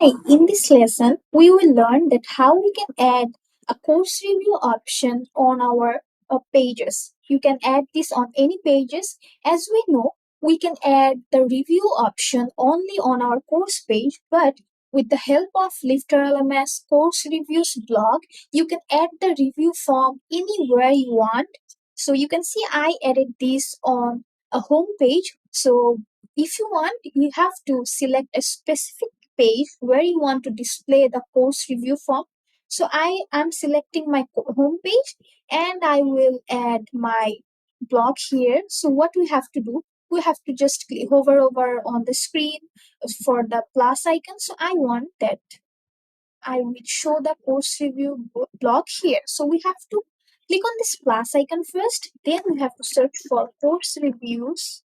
Hi, in this lesson, we will learn that how we can add a course review option on our pages. You can add this on any pages. As we know, we can add the review option only on our course page, but with the help of LifterLMS course reviews blog, you can add the review form anywhere you want. So you can see I added this on a home page. So if you want, you have to select a specific page where you want to display the course review form. So I am selecting my home page and I will add my blog here. So what we have to do, we have to just hover over on the screen for the plus icon. So I want that I will show the course review blog here. So we have to click on this plus icon first. Then we have to search for course reviews.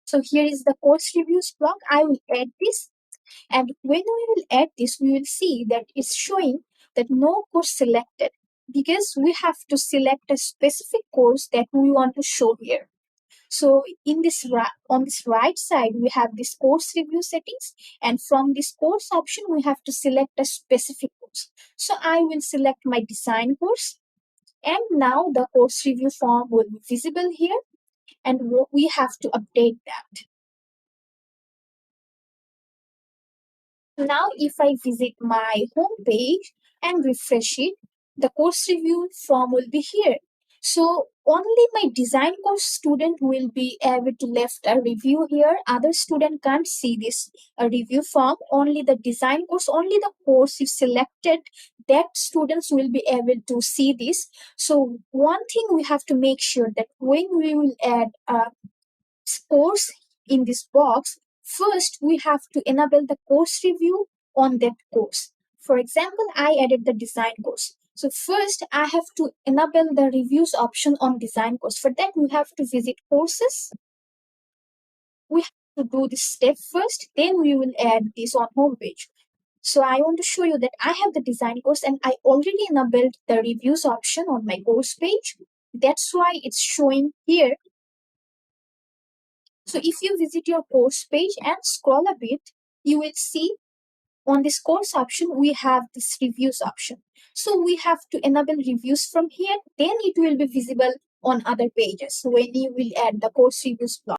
So here is the course reviews blog. I will add this. And when we will add this, we will see that it's showing that no course selected because we have to select a specific course that we want to show here. So in this on this right side, we have this course review settings, and from this course option, we have to select a specific course. So I will select my design course, and now the course review form will be visible here, and we have to update that. Now, if I visit my home page and refresh it, the course review form will be here. So only my design course student will be able to left a review here. Other student can't see this review form. Only the design course, only the course you selected, that students will be able to see this. So one thing we have to make sure that when we will add a course in this box, first we have to enable the course review on that course. For example, I added the design course. So first I have to enable the reviews option on design course. For that, we have to visit courses. We have to do this step first, then we will add this on homepage. So I want to show you that I have the design course and I already enabled the reviews option on my course page. That's why it's showing here. So if you visit your course page and scroll a bit, you will see on this course option, we have this reviews option. So we have to enable reviews from here, then it will be visible on other pages when you will add the course reviews block.